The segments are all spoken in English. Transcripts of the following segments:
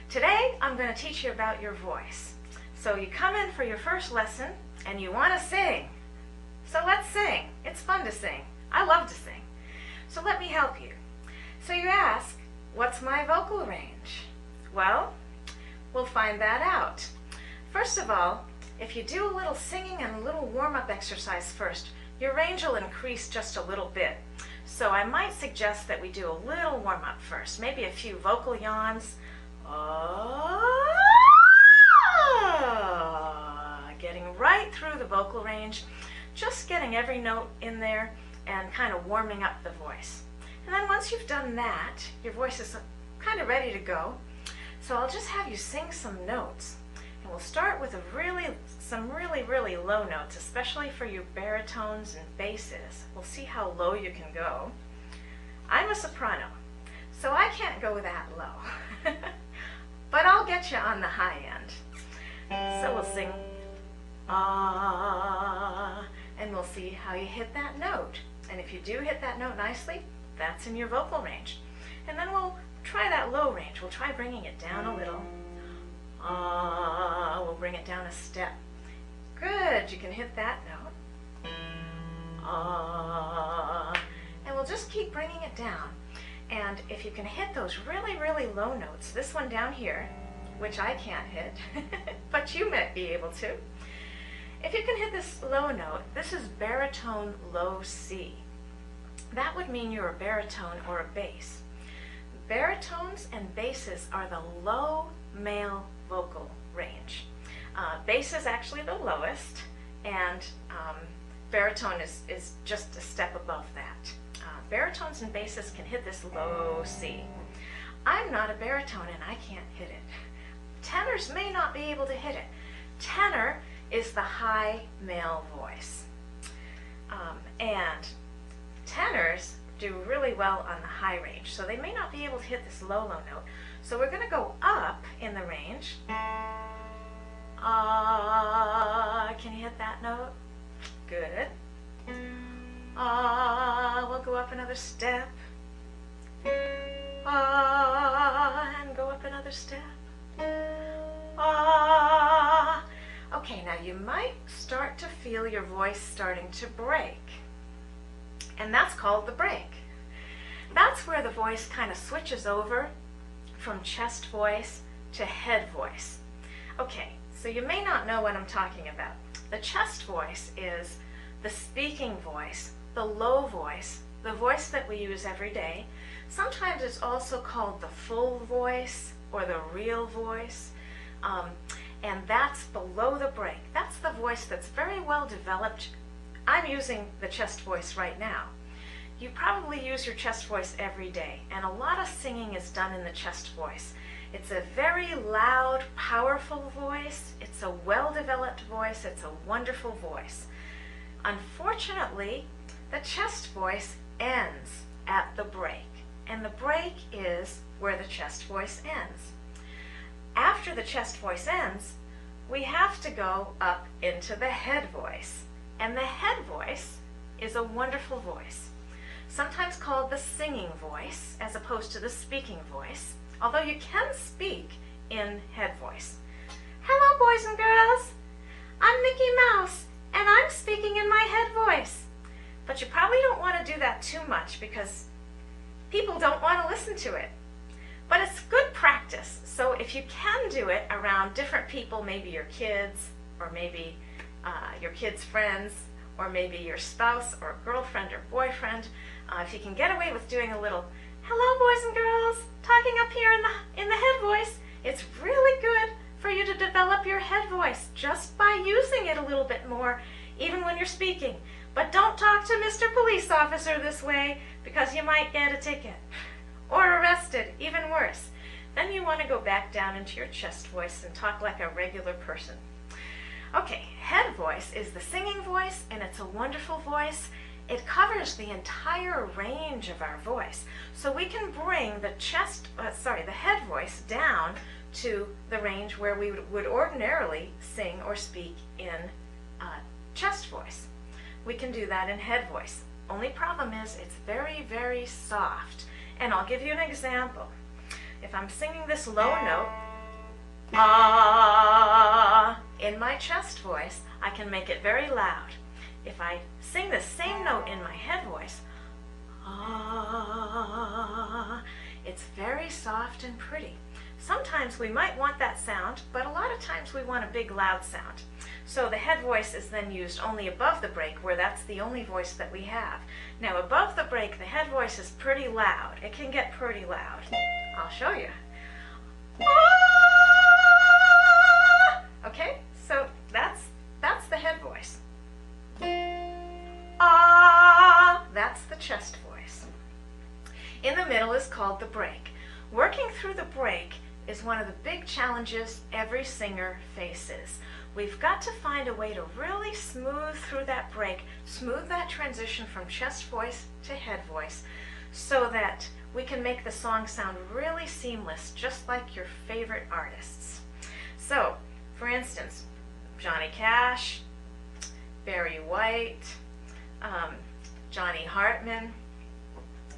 Today I'm going to teach you about your voice. So you come in for your first lesson and you want to sing. So let's sing. It's fun to sing. I love to sing. So let me help you. So you ask, what's my vocal range? Well, we'll find that out. First of all, if you do a little singing and a little warm-up exercise first, your range will increase just a little bit. So I might suggest that we do a little warm-up first, maybe a few vocal yawns. Getting right through the vocal range, just getting every note in there and kind of warming up the voice. And then once you've done that, your voice is kind of ready to go. So I'll just have you sing some notes. And we'll start with some really low notes, especially for your baritones and basses. We'll see how low you can go. I'm a soprano, so I can't go that low. But I'll get you on the high end. So we'll sing ah, and we'll see how you hit that note. And if you do hit that note nicely, that's in your vocal range. And then we'll try that low range. We'll try bringing it down a little. Ah, we'll bring it down a step. Good, you can hit that note. Ah, and we'll just keep bringing it down. And if you can hit those really low notes, this one down here, which I can't hit, but you might be able to. If you can hit this low note, this is baritone low C. That would mean you're a baritone or a bass. Baritones and basses are the low male vocal range. Bass is actually the lowest, and baritone is just a step above that. Baritones and basses can hit this low C. I'm not a baritone and I can't hit it. Tenors may not be able to hit it. Tenor is the high male voice. And tenors do really well on the high range, so they may not be able to hit this low note. So we're going to go up in the range. Can you hit that note? Good. We'll go up another step. And go up another step. Okay, now you might start to feel your voice starting to break. And that's called the break. That's where the voice kind of switches over from chest voice to head voice. Okay, so you may not know what I'm talking about. The chest voice is the speaking voice, the low voice, the voice that we use every day. Sometimes it's also called the full voice or the real voice. And that's below the break. That's the voice that's very well developed. I'm using the chest voice right now. You probably use your chest voice every day, and a lot of singing is done in the chest voice. It's a very loud, powerful voice. It's a well-developed voice. It's a wonderful voice. Unfortunately, the chest voice ends at the break, and the break is where the chest voice ends. After the chest voice ends, we have to go up into the head voice. And the head voice is a wonderful voice, sometimes called the singing voice as opposed to the speaking voice, although you can speak in head voice. Hello, boys and girls. I'm Mickey Mouse, and I'm speaking in my head voice. But you probably don't want to do that too much because people don't want to listen to it. But it's good practice, so if you can do it around different people, maybe your kids, or maybe your kids' friends, or maybe your spouse or girlfriend or boyfriend, if you can get away with doing a little, hello boys and girls, talking up here in the head voice, it's really good for you to develop your head voice just by using it a little bit more, even when you're speaking. But don't talk to Mr. Police Officer this way, because you might get a ticket. Or arrested, even worse. Then you want to go back down into your chest voice and talk like a regular person. Okay, head voice is the singing voice, and it's a wonderful voice. It covers the entire range of our voice. So we can bring the head voice down to the range where we would ordinarily sing or speak in chest voice. We can do that in head voice. Only problem is it's very soft. And I'll give you an example. If I'm singing this low note, ah. In my chest voice, I can make it very loud. If I sing the same note in my head voice, ah, it's very soft and pretty. Sometimes we might want that sound, but a lot of times we want a big loud sound. So the head voice is then used only above the break, where that's the only voice that we have. Now above the break, the head voice is pretty loud. It can get pretty loud. I'll show you. Ah! Okay, so that's the head voice. Ah, that's the chest voice. In the middle is called the break. Working through the break is one of the big challenges every singer faces. We've got to find a way to really smooth through that break, smooth that transition from chest voice to head voice, so that we can make the song sound really seamless, just like your favorite artists. So, for instance, Johnny Cash, Barry White, Johnny Hartman,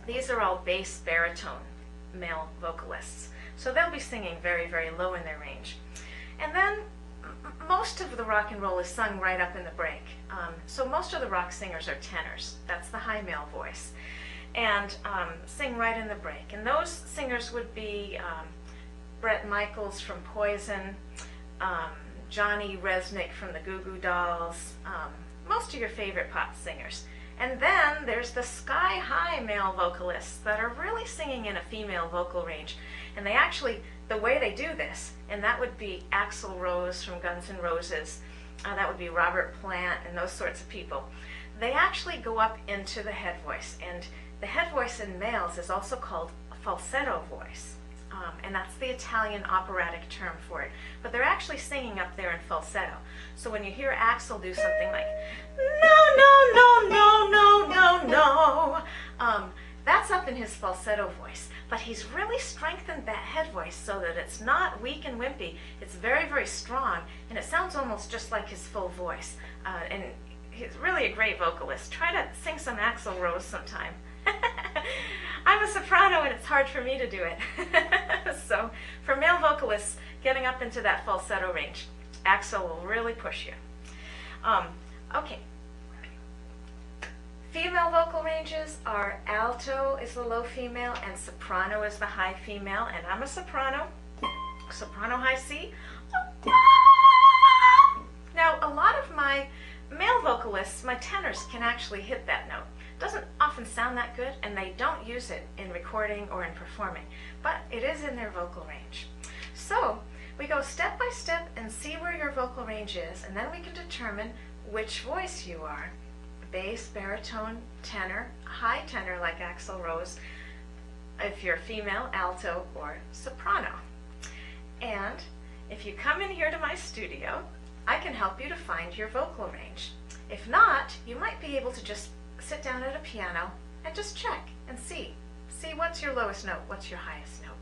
these are all bass baritone male vocalists. So they'll be singing very, very low in their range. And then most of the rock and roll is sung right up in the break. So most of the rock singers are tenors. That's the high male voice. And sing right in the break. And those singers would be Bret Michaels from Poison, Johnny Resnick from the Goo Goo Dolls, most of your favorite pop singers. And then there's the sky-high male vocalists that are really singing in a female vocal range. And they actually, the way they do this, and that would be Axl Rose from Guns N' Roses, that would be Robert Plant and those sorts of people. They actually go up into the head voice. And the head voice in males is also called a falsetto voice. And that's the Italian operatic term for it. But they're actually singing up there in falsetto. So when you hear Axl do something like, no, no, no, no, no, no, no, that's up in his falsetto voice. But he's really strengthened that head voice so that it's not weak and wimpy. It's very, very strong, and it sounds almost just like his full voice. And he's really a great vocalist. Try to sing some Axl Rose sometime. I'm a soprano and it's hard for me to do it. So for male vocalists, getting up into that falsetto range, Axl will really push you. Okay. Female vocal ranges are alto is the low female and soprano is the high female. And I'm a soprano, soprano high C. Now a lot of my male vocalists, my tenors, can actually hit that note. Doesn't often sound that good, and they don't use it in recording or in performing, but it is in their vocal range. So we go step by step and see where your vocal range is, and then we can determine which voice you are. Bass, baritone, tenor, high tenor like Axl Rose, if you're female, alto, or soprano. And if you come in here to my studio, I can help you to find your vocal range. If not, you might be able to just sit down at a piano and just check and see what's your lowest note, what's your highest note.